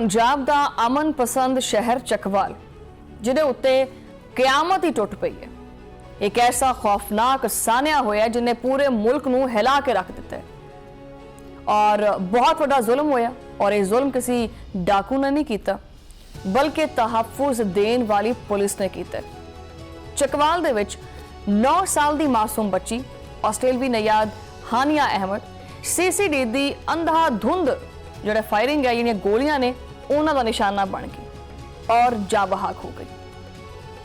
पंजाब दा अमन पसंद शहर चकवाल जिहदे उत्ते क्यामत ही टुट पई है। एक ऐसा खौफनाक सानिया होया जिन्हें पूरे मुल्क नूं हिला के रख दिता है और बहुत बड़ा जुल्म होया। और यह जुल्म किसी डाकू ने नहीं किया बल्कि तहफ्फुज देने वाली पुलिस ने किया। चकवाल दे विच 9 साल दी मासूम बच्ची आस्ट्रेलवी नयाद हानिया अहमद सीसीडी दी अंधाधुंध जो फायरिंग है जिहड़ियां गोलियां ने उन्हां दा निशाना बन गई और जाबहाक हो गई।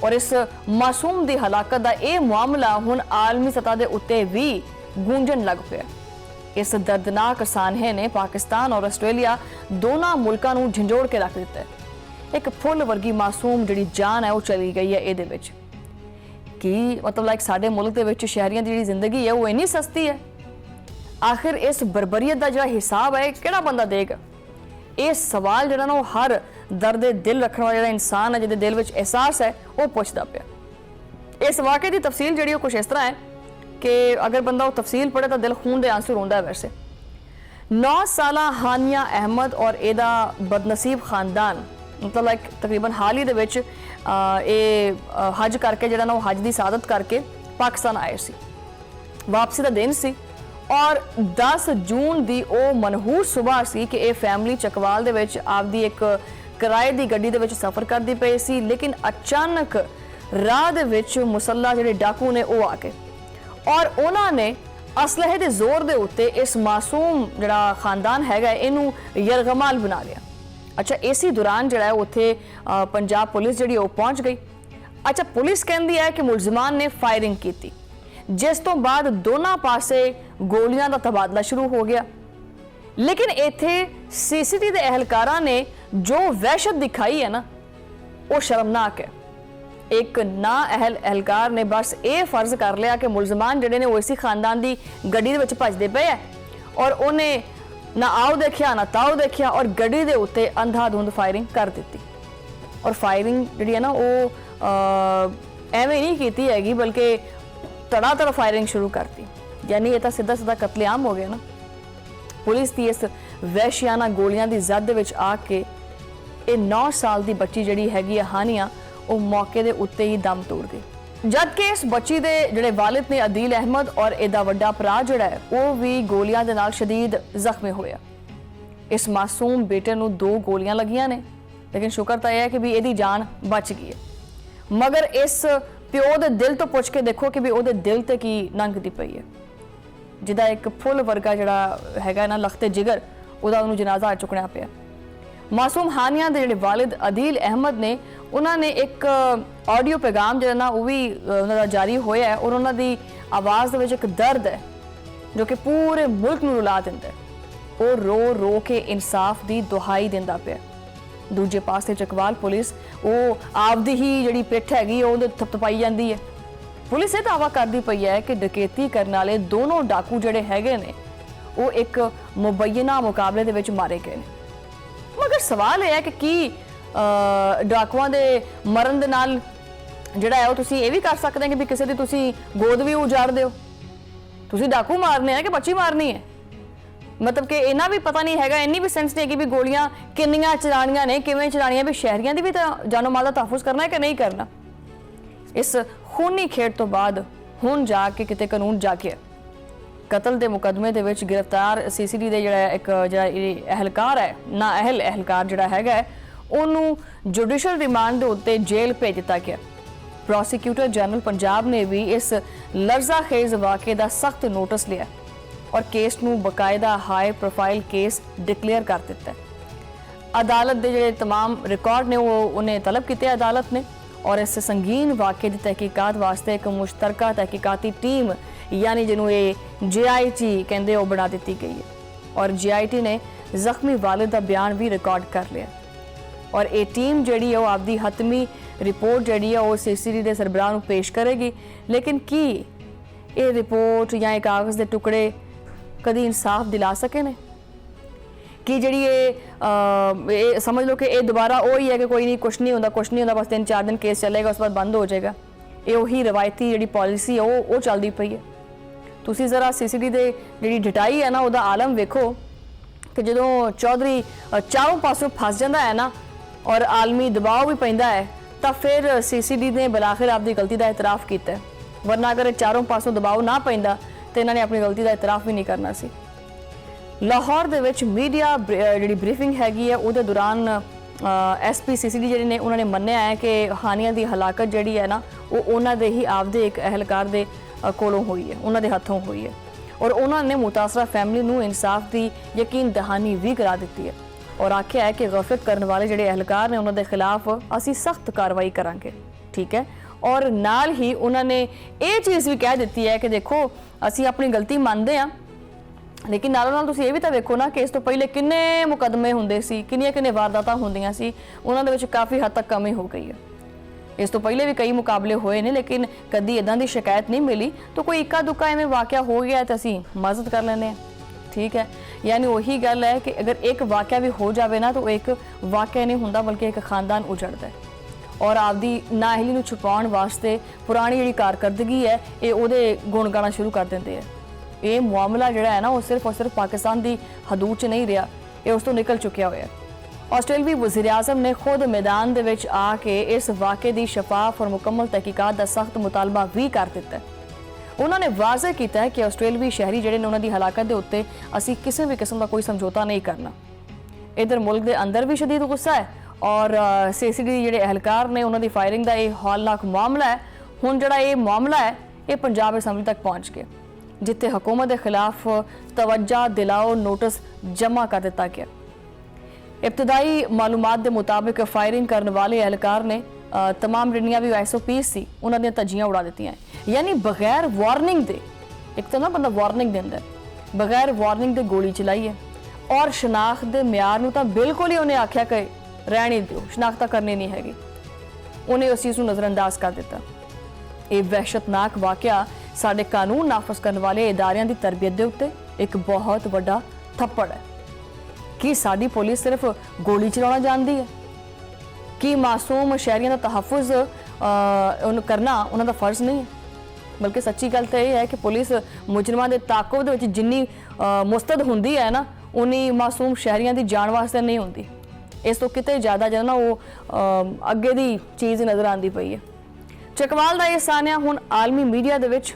और इस मासूम दी हलाकत दा यह मामला हुण आलमी सतह दे उत्ते भी गूंजन लग पिया। इस दर्दनाक सानहे ने पाकिस्तान और आस्ट्रेलिया दोनों मुल्कां नूं झंझोड़ के रख दिता है। एक फुल वर्गी मासूम जिहड़ी जान है वो चली गई है इहदे विच कि मतलब लाइक साडे मुल्क दे विच शहरियां दी जिहड़ी जिंदगी है वो इन्नी सस्ती है। आखिर इस बर्बरीयत का जो हिसाब है किहड़ा बंदा देगा? ये सवाल जिहड़ा ना वो हर दर्द दिल रखने वाला इंसान है जिहदे दिल विच एहसास है वो पुछदा पिया। इस वाक़े की तफसील जिहड़ी कुछ इस तरह है कि अगर बंदा वो तफसील पढ़े तो दिल खून दे आंसू रोंदा है। वैसे 9 साल हानिया अहमद और एदा बदनसीब खानदान मतलब लाइक तकरीबन हाल ही दे विच हज करके जिहड़ा ना वो हज की सादत करके पाकिस्तान आए सी। वापसी का दिन सी और 10 जून की वो मनहूस सुबह सी कि ये फैमिली चकवाल दे विच आपदी एक किराए की गड्डी दे विच सफर करती पई सी। लेकिन अचानक राह दे विच मुसल्ला जिहड़े डाकू ने वो आ गए और उन्होंने असलहे के जोर के उत्ते इस मासूम जिहड़ा खानदान हैगा इनू यरगमाल बना लिया। अच्छा, इसी दौरान जिहड़ा उत्थे पंजाब पुलिस जिहड़ी वो पहुंच गई। अच्छा, पुलिस कहती है कि मुलजमान ने फायरिंग की जिस तो बाद दोनों पासे गोलियां का तबादला शुरू हो गया। लेकिन इत्थे सीसीटीवी के एहलकारां ने जो वहशत दिखाई है ना वो शर्मनाक है। एक ना एहलकार ने बस ये फर्ज कर लिया कि मुलजमान जिहड़े ने वो इसी खानदान की गड्डी दे विच भजदे पे है और उन्हें ना आओ देखिया ना ताओ देखिया और गड्डी दे उत्ते अंधाधुंध फायरिंग कर दी। और फायरिंग जिहड़ी है ना वो एवें नहीं कीती हैगी बल्कि तड़ातड़ फायरिंग शुरू करती। यानी ये तो सीधा सीधा कतलेआम हो गया ना। पुलिस की इस वहशियाना गोलियां की जद विच आके ये 9 साल की बच्ची जिहड़ी हैगी हानिया वो मौके के उत्ते ही दम तोड़ गई। जबकि इस बच्ची के जिहड़े वालिद ने अदील अहमद और एदा वड्डा भरा जिहड़ा है वो भी गोलियां दे नाल शदीद जख्मी होया। इस मासूम बेटे नूं 2 गोलियां लगियां ने लेकिन शुक्र तो यह है कि भी इहदी जान बच गई है। मगर इस प्यो दे दिल तो पुछ के देखो कि भी उहदे दिल ते की लंघदी पई है जिहदा एक फुल वर्गा जिहड़ा हैगा ना लखते जिगर उहदा उहनूं जनाजा चुकना पिया। मासूम हानिया दे जिहड़े वालिद अदील अहमद ने उन्होंने एक ऑडियो पैगाम जिहड़ा ना वो भी उन्हां दा जारी होया है और उन्हां दी आवाज़ दे विच एक दर्द है जो कि पूरे मुल्क नूं रुला दिंदा है। वो रो रो के इंसाफ दी दुहाई दिंदा पिया। दूजे पासे चकवाल पुलिस वो आपदी ही जिहड़ी पिठ हैगी ਉਹਦੇ थपथपाई जाती है। पुलिस ये दावा करती पई है कि डकैती करने वाले दोनों डाकू जिहड़े हैगे ने वो एक मुबैना मुकाबले दे विच मारे गए ने। मगर सवाल यह है कि की डाकुआं दे मरण दे नाल जिहड़ा है वो तुसीं ये भी कर सकते हैं कि भी किसी दी तुसीं गोद भी उजाड़ दिओ। तुसीं डाकू मारने हैं कि बच्ची मारनी है? मतलब कि इन्ना भी पता नहीं हैगा, इन्नी भी सेंस नहीं है कि भी गोलियां किन्नियां चलानियां ने किवें चलानियां, भी शहरियां दी भी तो जानो माल दा तहफ्फुज करना है कि नहीं करना। इस खूनी खेड तो बाद हुण जाके किते कानून जागे कतल के मुकदमे दे विच गिरफ्तार सीसीडी दे जिहड़ा एक जिहड़ा एहलकार है ना एहलकार जिहड़ा हैगा उन्होंने जुडिशल रिमांड के उत्ते जेल भेज दिता गया। प्रोसीक्यूटर जनरल पंजाब ने भी इस लर्जाखेज वाक़े का सख्त नोटिस लिया और केस नूं बकायदा हाई प्रोफाइल केस डिक्लेयर कर दिता है। अदालत के जिहड़े तमाम रिकॉर्ड ने वो उन्हें तलब किए अदालत ने और इस संगीन वाक़े की तहकीकात वास्ते एक मुश्तरका तहकीकाती टीम यानी जिन्हों ये JIT कहते वो बना दी गई है। और JIT ने जख्मी वालिद का बयान भी रिकॉर्ड कर लिया और ये टीम जिहड़ी है वो आपदी हतमी रिपोर्ट जिहड़ी है वो CCD के सरबराह नूं पेश करेगी। लेकिन की ये रिपोर्ट या एक कागज़ के टुकड़े कभी इंसाफ दिला सके ने कि जी ये समझ लो कि ये दोबारा वही है कि कोई नहीं कुछ नहीं होंदा बस 3-4 दिन केस चलेगा उस बाद बंद हो जाएगा। ये वही रवायती जी पॉलिसी है वो चलती पई है। तुसी जरा CCD दे जी डिटाई है ना वह आलम वेखो कि ਜਦੋਂ ਚੌਧਰੀ ਚਾਰੋਂ ਪਾਸੋਂ ਫਸ ਜਾਂਦਾ ਹੈ ਨਾ ਔਰ ਆਲਮੀ ਦਬਾਅ ਵੀ ਪੈਂਦਾ ਹੈ ਤਾਂ ਫਿਰ ਸੀਸੀਡੀ ਨੇ ਬਲਾਖਿਰ ਆਪਦੀ ਗਲਤੀ ਦਾ ਇਤਰਾਫ ਕੀਤਾ ਹੈ। ਵਰਨਾ ਅਗਰ ਚਾਰੋਂ ਪਾਸੋਂ ਦਬਾਅ ਨਾ ਪੈਂਦਾ ਤੇ ਇਹਨਾਂ ਨੇ ਆਪਣੀ ਗਲਤੀ ਦਾ ਇਤਰਾਫ ਵੀ ਨਹੀਂ ਕਰਨਾ ਸੀ। ਲਾਹੌਰ ਦੇ ਵਿੱਚ ਮੀਡੀਆ ਜਿਹੜੀ ਬਰੀਫਿੰਗ ਹੈਗੀ ਹੈ ਉਹਦੇ ਦੌਰਾਨ ਐਸਪੀ ਸੀਸੀਡੀ ਜਿਹੜੇ ਨੇ ਉਹਨਾਂ ਨੇ ਮੰਨਿਆ ਹੈ ਕਿ ਹਾਨੀਆਂ ਦੀ ਹਲਾਕਤ ਜਿਹੜੀ ਹੈ ਨਾ ਉਹ ਉਹਨਾਂ ਦੇ ਹੀ ਆਪਦੇ ਇੱਕ ਅਹਿਲਕਾਰ ਦੇ ਕੋਲੋਂ ਹੋਈ ਹੈ, ਉਹਨਾਂ ਦੇ ਹੱਥੋਂ ਹੋਈ ਹੈ ਔਰ ਉਹਨਾਂ ਨੇ ਮੁਤਾਸਰਾ ਫੈਮਿਲੀ ਨੂੰ ਇਨਸਾਫ ਦੀ ਯਕੀਨ ਦਹਾਨੀ ਵੀ ਕਰਾ ਦਿੱਤੀ ਹੈ ਔਰ ਆਖਿਆ ਹੈ ਕਿ ਗਫਲਤ ਕਰਨ ਵਾਲੇ ਜਿਹੜੇ ਅਹਿਲਕਾਰ ਨੇ ਉਹਨਾਂ ਦੇ ਖਿਲਾਫ ਅਸੀਂ ਸਖਤ ਕਾਰਵਾਈ ਕਰਾਂਗੇ। ਠੀਕ ਹੈ, ਔਰ ਨਾਲ ਹੀ ਉਹਨਾਂ ਨੇ ਇਹ ਚੀਜ਼ ਵੀ ਕਹਿ ਦਿੱਤੀ ਹੈ ਕਿ ਦੇਖੋ ਅਸੀਂ ਆਪਣੀ ਗਲਤੀ ਮੰਨਦੇ ਹਾਂ, ਲੇਕਿਨ ਨਾਲੋਂ ਨਾਲ ਤੁਸੀਂ ਇਹ ਵੀ ਤਾਂ ਵੇਖੋ ਨਾ ਕਿ ਇਸ ਤੋਂ ਪਹਿਲੇ ਕਿੰਨੇ ਮੁਕੱਦਮੇ ਹੁੰਦੇ ਸੀ, ਕਿੰਨੀਆਂ ਵਾਰਦਾਤਾਂ ਹੁੰਦੀਆਂ ਸੀ, ਉਹਨਾਂ ਦੇ ਵਿੱਚ ਕਾਫੀ ਹੱਦ ਤੱਕ ਕਮੀ ਹੋ ਗਈ ਹੈ। ਇਸ ਤੋਂ ਪਹਿਲੇ ਵੀ ਕਈ ਮੁਕਾਬਲੇ ਹੋਏ ਨੇ ਲੇਕਿਨ ਕਦੀ ਇਦਾਂ ਦੀ ਸ਼ਿਕਾਇਤ ਨਹੀਂ ਮਿਲੀ ਤਾਂ ਕੋਈ ਇੱਕਾ ਦੁੱਕਾ ਐਵੇਂ ਵਾਕਿਆ ਹੋ ਗਿਆ ਤਾਂ ਅਸੀਂ ਮਦਦ ਕਰ ਲੈਂਦੇ ਹਾਂ। ਠੀਕ ਹੈ, ਯਾਨੀ ਉਹੀ ਗੱਲ ਹੈ ਕਿ ਅਗਰ ਇੱਕ ਵਾਕਿਆ ਵੀ ਹੋ ਜਾਵੇ ਨਾ ਤਾਂ ਉਹ ਇੱਕ ਵਾਕਿਆ ਨਹੀਂ ਹੁੰਦਾ ਬਲਕਿ ਇੱਕ ਖਾਨਦਾਨ ਉਜੜਦਾ ਹੈ ਔਰ ਆਪਦੀ ਨਾਅਹਿਲੀ ਨੂੰ ਛੁਪਾਉਣ ਵਾਸਤੇ ਪੁਰਾਣੀ ਜਿਹੜੀ ਕਾਰਕਰਦਗੀ ਹੈ ਇਹ ਉਹਦੇ ਗੁਣ ਗਾਣਾ ਸ਼ੁਰੂ ਕਰ ਦਿੰਦੇ ਆ। ਇਹ ਮਾਮਲਾ ਜਿਹੜਾ ਹੈ ਨਾ ਉਹ ਸਿਰਫ ਪਾਕਿਸਤਾਨ ਦੀ ਹਦੂਦ 'ਚ ਨਹੀਂ ਰਿਹਾ, ਇਹ ਉਸ ਤੋਂ ਨਿਕਲ ਚੁੱਕਿਆ ਹੋਇਆ। ਆਸਟ੍ਰੇਲੀਆਵੀ ਵਜ਼ੀਰ ਆਜ਼ਮ ਨੇ ਖੁਦ ਮੈਦਾਨ ਦੇ ਵਿੱਚ ਆ ਕੇ ਇਸ ਵਾक़ੇ ਦੀ ਸ਼ਫਾਫ ਔਰ ਮੁਕੰਮਲ ਤਹਿਕੀਕਾਤ ਦਾ ਸਖਤ ਮੁਤਾਲਬਾ ਵੀ ਕਰ ਦਿੱਤਾ। ਉਹਨਾਂ ਨੇ ਵਾਜ਼ਹ ਕੀਤਾ ਹੈ ਕਿ ਆਸਟ੍ਰੇਲੀਆਵੀ ਸ਼ਹਿਰੀ ਜਿਹੜੇ ਨੇ ਉਹਨਾਂ ਦੀ ਹਲਾਕਤ ਦੇ ਉੱਤੇ ਅਸੀਂ ਕਿਸੇ ਵੀ ਕਿਸਮ ਦਾ ਕੋਈ ਸਮਝੌਤਾ ਨਹੀਂ ਕਰਨਾ। ਇਧਰ ਮੁਲਕ ਦੇ ਅੰਦਰ ਵੀ ਸ਼ਦੀਦ ਗੁੱਸਾ ਹੈ ਔਰ ਸੀਸੀਡੀ ਜਿਹੜੇ ਅਹਿਲਕਾਰ ਨੇ ਉਹਨਾਂ ਦੀ ਫਾਇਰਿੰਗ ਦਾ ਇਹ ਹੌਲਨਾਕ ਮਾਮਲਾ ਹੈ। ਹੁਣ ਜਿਹੜਾ ਇਹ ਮਾਮਲਾ ਹੈ ਇਹ ਪੰਜਾਬ ਅਸੈਂਬਲੀ ਤੱਕ ਪਹੁੰਚ ਗਿਆ ਜਿੱਥੇ ਹਕੂਮਤ ਦੇ ਖਿਲਾਫ ਤਵੱਜਾ ਦਿਲਾਓ ਨੋਟਿਸ ਜਮ੍ਹਾਂ ਕਰ ਦਿੱਤਾ ਗਿਆ। ਇਬਤਦਾਈ ਮਾਲੂਮਾਤ ਦੇ ਮੁਤਾबिक ਫਾਇਰਿੰਗ ਕਰਨ ਵਾਲੇ ਅਹਿਲਕਾਰ ਨੇ तमाम ਜਿਹੜੀਆਂ ਵੀ SOPs ਸੀ ਉਹਨਾਂ ਦੀਆਂ ਧੱਜੀਆਂ ਉਡਾ ਦਿੱਤੀਆਂ, ਯਾਨੀ ਬਗੈਰ ਵਾਰਨਿੰਗ ਦੇ। ਇੱਕ ਤਾਂ ਨਾ ਬੰਦਾ ਵਾਰਨਿੰਗ ਦਿੰਦਾ, ਬਗੈਰ ਵਾਰਨਿੰਗ ਦੇ ਗੋਲੀ ਚਲਾਈ ਹੈ ਔਰ ਸ਼ਨਾਖਤ ਦੇ ਮਿਆਰ ਨੂੰ ਤਾਂ ਬਿਲਕੁਲ ਹੀ ਉਹਨੇ ਆਖਿਆ ਕਿ ਰਹਿਣ ਹੀ ਦਿਓ, ਸ਼ਨਾਖਤ ਤਾਂ ਕਰਨੀ ਨਹੀਂ ਹੈਗੀ, ਉਹਨੇ ਉਸ ਚੀਜ਼ ਨੂੰ ਨਜ਼ਰਅੰਦਾਜ਼ ਕਰ ਦਿੱਤਾ। ਇਹ ਵਹਿਸ਼ਤਨਾਕ ਵਾਕਿਆ ਸਾਡੇ ਕਾਨੂੰਨ ਨਾਫਜ਼ ਕਰਨ ਵਾਲੇ ਇਦਾਰਿਆਂ ਦੀ ਤਰਬੀਅਤ ਦੇ ਉੱਤੇ ਇੱਕ ਬਹੁਤ ਵੱਡਾ ਥੱਪੜ ਹੈ। ਕੀ ਸਾਡੀ ਪੁਲਿਸ ਸਿਰਫ ਗੋਲੀ ਚਲਾਉਣਾ ਜਾਣਦੀ ਹੈ? ਕੀ ਮਾਸੂਮ ਸ਼ਹਿਰੀਆਂ ਦਾ ਤਹਫੁਜ਼ ਉਹਨੂੰ ਕਰਨਾ ਉਹਨਾਂ ਦਾ ਫਰਜ਼ ਨਹੀਂ ਹੈ? ਬਲਕਿ ਸੱਚੀ ਗੱਲ ਤਾਂ ਇਹ ਹੈ ਕਿ ਪੁਲਿਸ ਮੁਜਰਮਾਂ ਦੇ ਤਾਕੁਬ ਦੇ ਵਿੱਚ ਜਿੰਨੀ ਮੁਸਤਦ ਹੁੰਦੀ ਹੈ ਨਾ ਉਨੀ ਮਾਸੂਮ ਸ਼ਹਿਰੀਆਂ ਦੀ ਜਾਨ ਵਾਸਤੇ ਨਹੀਂ ਹੁੰਦੀ। ਇਸ ਤੋਂ ਕਿਤੇ ਜ਼ਿਆਦਾ ਜਿਹੜਾ ਨਾ ਉਹ ਅੱਗੇ ਦੀ ਚੀਜ਼ ਨਜ਼ਰ ਆਉਂਦੀ ਪਈ ਹੈ। ਚਕਵਾਲ ਦਾ ਇਹ ਸਾਨਿਆ ਹੁਣ ਆਲਮੀ ਮੀਡੀਆ ਦੇ ਵਿੱਚ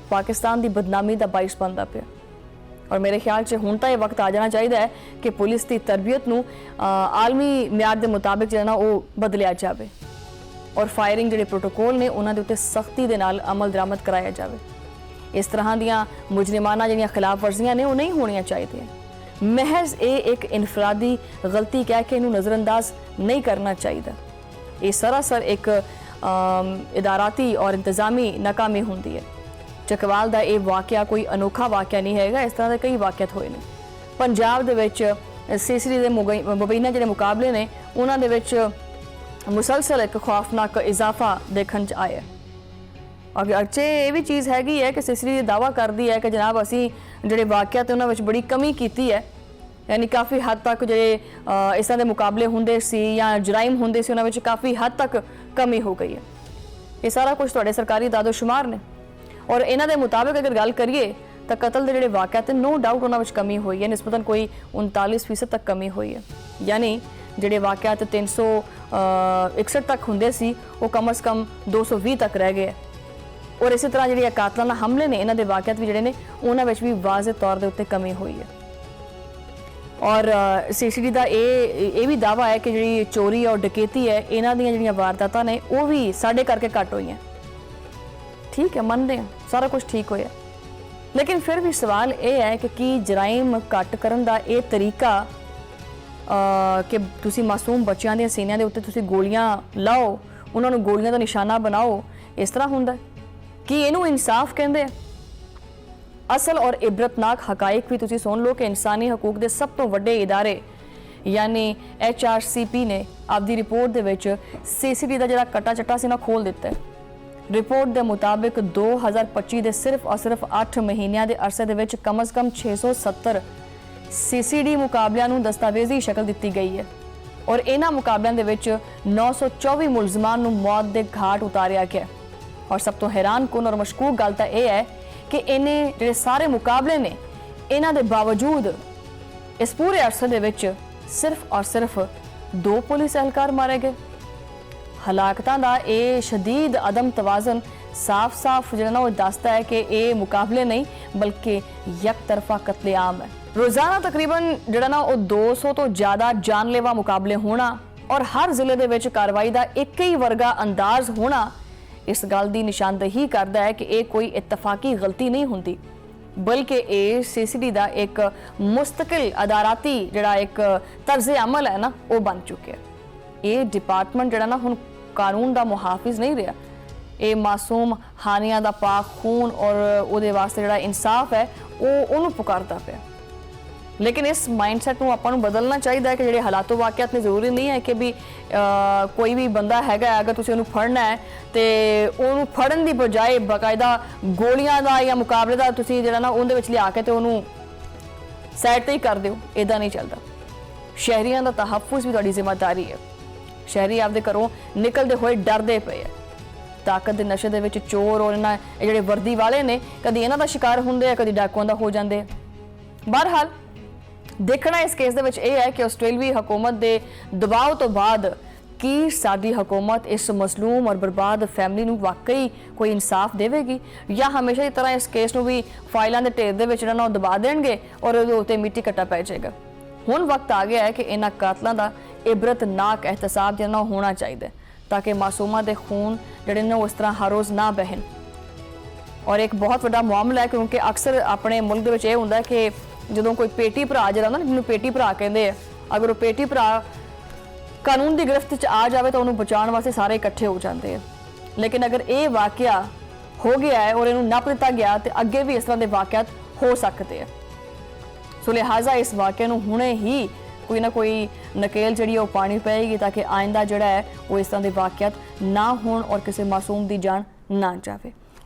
ਪਾਕਿਸਤਾਨ ਦੀ ਬਦਨਾਮੀ ਦਾ ਬਾਇਸ ਬਣਦਾ ਪਿਆ ਔਰ ਮੇਰੇ ਖਿਆਲ 'ਚ ਹੁਣ ਤਾਂ ਇਹ ਵਕਤ ਆ ਜਾਣਾ ਚਾਹੀਦਾ ਹੈ ਕਿ ਪੁਲਿਸ ਦੀ ਤਰਬੀਅਤ ਨੂੰ ਆਲਮੀ ਮਿਆਰ ਦੇ ਮੁਤਾਬਿਕ ਜਿਹੜਾ ਨਾ ਉਹ ਬਦਲਿਆ ਜਾਵੇ ਔਰ ਫਾਇਰਿੰਗ ਜਿਹੜੇ ਪ੍ਰੋਟੋਕੋਲ ਨੇ ਉਹਨਾਂ ਦੇ ਉੱਤੇ ਸਖਤੀ ਦੇ ਨਾਲ ਅਮਲ ਦਰਾਮਦ ਕਰਾਇਆ ਜਾਵੇ। ਇਸ ਤਰ੍ਹਾਂ ਦੀਆਂ ਮੁਜਰਮਾਨਾ ਜਿਹੜੀਆਂ ਖਿਲਾਫ ਵਰਜ਼ੀਆਂ ਨੇ ਉਹ ਨਹੀਂ ਹੋਣੀਆਂ ਚਾਹੀਦੀਆਂ। ਮਹਿਜ਼ ਇਹ ਇੱਕ ਇਨਫਰਾਦੀ ਗਲਤੀ ਕਹਿ ਕੇ ਇਹਨੂੰ ਨਜ਼ਰਅੰਦਾਜ਼ ਨਹੀਂ ਕਰਨਾ ਚਾਹੀਦਾ। ਇਹ ਸਰਾਸਰ ਇੱਕ ਇਦਾਰਾਤੀ ਔਰ ਇੰਤਜ਼ਾਮੀ ਨਾਕਾਮੀ ਹੁੰਦੀ ਹੈ। ਚਕਵਾਲ ਦਾ ਇਹ ਵਾਕਿਆ ਕੋਈ ਅਨੋਖਾ ਵਾਕਿਆ ਨਹੀਂ ਹੈਗਾ, ਇਸ ਤਰ੍ਹਾਂ ਦੇ ਕਈ ਵਾਕਿਆਤ ਹੋਏ ਨੇ ਪੰਜਾਬ ਦੇ ਵਿੱਚ। ਸੀਸੀਡੀ ਦੇ ਮੁਬੈਨਾ ਜਿਹੜੇ ਮੁਕਾਬਲੇ ਨੇ ਉਹਨਾਂ ਦੇ ਵਿੱਚ ਮੁਸਲਸਲ ਇੱਕ ਖੌਫਨਾਕ ਇਜ਼ਾਫਾ ਦੇਖਣ 'ਚ ਆਇਆ। ਅਗਰਚੇ ਇਹ ਵੀ ਚੀਜ਼ ਹੈਗੀ ਹੈ ਕਿ ਸੀਸੀਡੀ ਦਾਅਵਾ ਕਰਦੀ ਹੈ ਕਿ ਜਨਾਬ ਅਸੀਂ ਜਿਹੜੇ ਵਾਕਿਆਤ ਉਹਨਾਂ ਵਿੱਚ ਬੜੀ ਕਮੀ ਕੀਤੀ ਹੈ, ਯਾਨੀ ਕਾਫੀ ਹੱਦ ਤੱਕ ਜਿਹੜੇ ਇਸ ਤਰ੍ਹਾਂ ਦੇ ਮੁਕਾਬਲੇ ਹੁੰਦੇ ਸੀ ਜਾਂ ਜਰਾਇਮ ਹੁੰਦੇ ਸੀ ਉਹਨਾਂ ਵਿੱਚ ਕਾਫੀ ਹੱਦ ਤੱਕ ਕਮੀ ਹੋ ਗਈ ਹੈ। ਇਹ ਸਾਰਾ ਕੁਝ ਤੁਹਾਡੇ ਸਰਕਾਰੀ ਦਾਦੋ-ਸ਼ੁਮਾਰ ਨੇ ਔਰ ਇਹਨਾਂ ਦੇ ਮੁਤਾਬਿਕ ਅਗਰ ਗੱਲ ਕਰੀਏ ਤਾਂ ਕਤਲ ਦੇ ਜਿਹੜੇ ਵਾਕਿਆਤ ਨੋ ਡਾਊਟ ਉਹਨਾਂ ਵਿੱਚ ਕਮੀ ਹੋਈ ਹੈ, ਨਿਸਬਤਨ ਕੋਈ 39% ਤੱਕ ਕਮੀ ਹੋਈ ਹੈ। ਯਾਨੀ ਜਿਹੜੇ ਵਾਕਿਆਤ 361 ਤੱਕ ਹੁੰਦੇ ਸੀ ਉਹ ਕਮ ਅਜ਼ ਕਮ 220 ਤੱਕ ਰਹਿ ਗਏ ਔਰ ਇਸੇ ਤਰ੍ਹਾਂ ਜਿਹੜੇ ਕਾਤਲਾਨਾ ਹਮਲੇ ਨੇ ਇਹਨਾਂ ਦੇ ਵਾਕਿਆਤ ਵੀ ਜਿਹੜੇ ਨੇ ਉਹਨਾਂ ਵਿੱਚ ਵੀ ਵਾਜ਼ਿਹ ਤੌਰ ਦੇ ਉੱਤੇ ਕਮੀ ਹੋਈ ਹੈ। ਔਰ ਸੀਸੀਡੀ ਦਾ ਇਹ ਵੀ ਦਾਅਵਾ ਹੈ ਕਿ ਜਿਹੜੀ ਚੋਰੀ ਔਰ ਡਕੈਤੀ ਹੈ ਇਹਨਾਂ ਦੀਆਂ ਜਿਹੜੀਆਂ ਵਾਰਦਾਤਾਂ ਨੇ ਉਹ ਵੀ ਸਾਡੇ ਕਰਕੇ ਘੱਟ ਹੋਈਆਂ। ਠੀਕ ਹੈ, ਮੰਨਦੇ ਹਾਂ ਸਾਰਾ ਕੁਝ ਠੀਕ ਹੋਇਆ, ਲੇਕਿਨ ਫਿਰ ਵੀ ਸਵਾਲ ਇਹ ਹੈ ਕਿ ਕੀ ਜਰਾਇਮ ਘੱਟ ਕਰਨ ਦਾ ਇਹ ਤਰੀਕਾ ਕਿ ਤੁਸੀਂ ਮਾਸੂਮ ਬੱਚਿਆਂ ਦੇ ਸੀਨਿਆਂ ਦੇ ਉੱਤੇ ਤੁਸੀਂ ਗੋਲੀਆਂ ਲਾਓ, ਉਹਨਾਂ ਨੂੰ ਗੋਲੀਆਂ ਦਾ ਨਿਸ਼ਾਨਾ ਬਣਾਓ, ਇਸ ਤਰ੍ਹਾਂ ਹੁੰਦਾ? ਕੀ ਇਹਨੂੰ ਇਨਸਾਫ ਕਹਿੰਦੇ ਆ? ਅਸਲ ਔਰ ਇਬਰਤਨਾਕ ਹਕਾਇਕ ਵੀ ਤੁਸੀਂ ਸੁਣ ਲਓ ਕਿ ਇਨਸਾਨੀ ਹਕੂਕ ਦੇ ਸਭ ਤੋਂ ਵੱਡੇ ਇਦਾਰੇ ਯਾਨੀ HRCP ਨੇ ਆਪਦੀ ਰਿਪੋਰਟ ਦੇ ਵਿੱਚ ਸੀਸੀਡੀ ਦਾ ਜਿਹੜਾ ਕਟਾ ਚੱਟਾ ਸੀ ਨਾ ਖੋਲ ਦਿੱਤਾ ਹੈ। ਰਿਪੋਰਟ ਦੇ ਮੁਤਾਬਿਕ 2025 ਦੇ ਸਿਰਫ 8 ਮਹੀਨਿਆਂ ਦੇ ਅਰਸੇ ਦੇ ਵਿੱਚ ਕਮ ਅਜ਼ ਕਮ 670 ਸੀਸੀਡੀ ਮੁਕਾਬਲਿਆਂ ਨੂੰ ਦਸਤਾਵੇਜ਼ੀ ਸ਼ਕਲ ਦਿੱਤੀ ਗਈ ਹੈ ਔਰ ਇਹਨਾਂ ਮੁਕਾਬਲਿਆਂ ਦੇ ਵਿੱਚ 924 ਮੁਲਜ਼ਮਾਂ ਨੂੰ ਮੌਤ ਦੇ ਘਾਟ ਉਤਾਰਿਆ ਗਿਆ। ਔਰ ਸਭ ਤੋਂ ਹੈਰਾਨਕੁਨ ਔਰ ਮਸ਼ਕੂਕ ਗੱਲ ਤਾਂ ਇਹ ਹੈ ਕਿ ਇਹਨੇ ਜਿਹੜੇ ਸਾਰੇ ਮੁਕਾਬਲੇ ਨੇ ਇਹਨਾਂ ਦੇ ਬਾਵਜੂਦ ਇਸ ਪੂਰੇ ਅਰਸੇ ਦੇ ਵਿੱਚ ਸਿਰਫ ਔਰ ਸਿਰਫ 2 ਪੁਲਿਸ ਅਹਿਲਕਾਰ ਮਾਰੇ ਗਏ। ਹਲਾਕਤਾਂ ਦਾ ਇਹ ਸ਼ਦੀਦ ਅਦਮ ਤਵਾਜ਼ਨ ਸਾਫ਼-ਸਾਫ਼ ਜਿਹੜਾ ਨਾ ਉਹ ਦੱਸਦਾ ਹੈ ਕਿ ਇਹ ਮੁਕਾਬਲੇ ਨਹੀਂ ਬਲਕਿ ਯਕਤਰਫਾ ਕਤਲੇਆਮ ਹੈ। ਰੋਜ਼ਾਨਾ ਤਕਰੀਬਨ ਜਿਹੜਾ ਨਾ ਉਹ 200 ਤੋਂ ਜ਼ਿਆਦਾ ਜਾਨਲੇਵਾ ਮੁਕਾਬਲੇ ਹੋਣਾ ਔਰ ਹਰ ਜ਼ਿਲ੍ਹੇ ਦੇ ਵਿੱਚ ਕਾਰਵਾਈ ਦਾ ਇੱਕ ਹੀ ਵਰਗਾ ਅੰਦਾਜ਼ ਹੋਣਾ ਇਸ ਗੱਲ ਦੀ ਨਿਸ਼ਾਨਦੇਹੀ ਕਰਦਾ ਹੈ ਕਿ ਇਹ ਕੋਈ ਇਤਫਾਕੀ ਗਲਤੀ ਨਹੀਂ ਹੁੰਦੀ ਬਲਕਿ ਇਹ ਸੀਸੀਡੀ ਦਾ ਇੱਕ ਮੁਸਤਕਿਲ ਅਦਾਰਾਤੀ ਜਿਹੜਾ ਇੱਕ ਤਰਜ਼ ਅਮਲ ਹੈ ਨਾ ਉਹ ਬਣ ਚੁੱਕਿਆ। ਇਹ ਡਿਪਾਰਟਮੈਂਟ ਜਿਹੜਾ ਨਾ ਹੁਣ ਕਾਨੂੰਨ ਦਾ ਮੁਹਾਫਿਜ਼ ਨਹੀਂ ਰਿਹਾ। ਇਹ ਮਾਸੂਮ ਹਾਨੀਆਂ ਦਾ ਪਾਕ ਖੂਨ ਔਰ ਉਹਦੇ ਵਾਸਤੇ ਜਿਹੜਾ ਇਨਸਾਫ ਹੈ ਉਹਨੂੰ ਪੁਕਾਰਦਾ ਪਿਆ। ਲੇਕਿਨ ਇਸ ਮਾਈਂਡਸੈਟ ਨੂੰ ਆਪਾਂ ਨੂੰ ਬਦਲਣਾ ਚਾਹੀਦਾ ਹੈ ਕਿ ਜਿਹੜੇ ਹਾਲਾਤੋਂ ਵਾਕਿਆਤ ਨੇ ਜ਼ਰੂਰੀ ਨਹੀਂ ਹੈ ਕਿ ਵੀ ਕੋਈ ਵੀ ਬੰਦਾ ਹੈਗਾ ਅਗਰ ਤੁਸੀਂ ਉਹਨੂੰ ਫੜਨਾ ਹੈ ਤੇ ਉਹਨੂੰ ਫੜਨ ਦੀ ਬਜਾਏ ਬਕਾਇਦਾ ਗੋਲੀਆਂ ਦਾ ਜਾਂ ਮੁਕਾਬਲੇ ਦਾ ਤੁਸੀਂ ਜਿਹੜਾ ਨਾ ਉਹਦੇ ਵਿੱਚ ਲਿਆ ਕੇ ਤੇ ਉਹਨੂੰ ਸਾਈਡ ਤੇ ਹੀ ਕਰ ਦਿਓ। ਇਦਾਂ ਨਹੀਂ ਚੱਲਦਾ। ਸ਼ਹਿਰੀਆਂ ਦਾ ਤਹੱਫੁਜ਼ ਵੀ ਤੁਹਾਡੀ ਜ਼ਿੰਮੇਵਾਰੀ ਹੈ। ਸ਼ਹਿਰੀ ਆਪਦੇ ਘਰੋਂ ਨਿਕਲਦੇ ਹੋਏ ਡਰਦੇ ਪਏ ਆ। ਤਾਕਤ ਦੇ ਨਸ਼ੇ ਦੇ ਵਿੱਚ ਚੋਰ ਔਰ ਇਹਨਾਂ ਜਿਹੜੇ ਵਰਦੀ ਵਾਲੇ ਨੇ ਕਦੀ ਇਹਨਾਂ ਦਾ ਸ਼ਿਕਾਰ ਹੁੰਦੇ ਆ ਕਦੀ ਡਾਕੂਆਂ ਦਾ ਹੋ ਜਾਂਦੇ ਆ। ਬਹਰਹਾਲ ਦੇਖਣਾ ਇਸ ਕੇਸ ਦੇ ਵਿੱਚ ਇਹ ਹੈ ਕਿ ਆਸਟ੍ਰੇਲੀਆਈ ਹਕੂਮਤ ਦੇ ਦਬਾਅ ਤੋਂ ਬਾਅਦ ਕੀ ਸਾਡੀ ਹਕੂਮਤ ਇਸ ਮਜ਼ਲੂਮ ਔਰ ਬਰਬਾਦ ਫੈਮਿਲੀ ਨੂੰ ਵਾਕਈ ਕੋਈ ਇਨਸਾਫ ਦੇਵੇਗੀ ਜਾਂ ਹਮੇਸ਼ਾ ਦੀ ਤਰ੍ਹਾਂ ਇਸ ਕੇਸ ਨੂੰ ਵੀ ਫਾਈਲਾਂ ਦੇ ਢੇਰ ਦੇ ਵਿੱਚ ਜਿਹੜਾ ਨਾ ਉਹ ਦਬਾ ਦੇਣਗੇ ਔਰ ਉਹਦੇ ਉੱਤੇ ਮਿੱਟੀ ਕੱਟਾ ਪੈ ਜਾਏਗਾ। ਹੁਣ ਵਕਤ ਆ ਗਿਆ ਹੈ ਕਿ ਇਹਨਾਂ ਕਾਤਲਾਂ ਦਾ ਇਬਰਤਨਾਕ ਇਹਤਸਾਬ ਜਿਹੜਾ ਹੋਣਾ ਚਾਹੀਦਾ ताकि मासूमा के खून जड़े ने उस तरह हर रोज़ ना बहन। और एक बहुत बड़ा मामला है क्योंकि अक्सर अपने मुल्क के होंगे कि जो कोई पेटी भरा जरा ना जिन्होंने पेटी भरा कहते हैं अगर वो पेटी भरा कानून की गिरफ्त आ जाए तो उन्होंने बचाने वास्ते सारे इकट्ठे हो जाते हैं। लेकिन अगर ये वाकया हो गया है और इन्होंने नप दिता गया तो अगे भी इस तरह के वाकयात हो सकते हैं। सो लिहाजा इस वाकये नूं हुणे ही कोई ना कोई नकेल जी पानी पेगी ताकि आइंदा जोड़ा है वो इस तरह के वाकयात ना होण और किसी मासूम की जान ना जाए।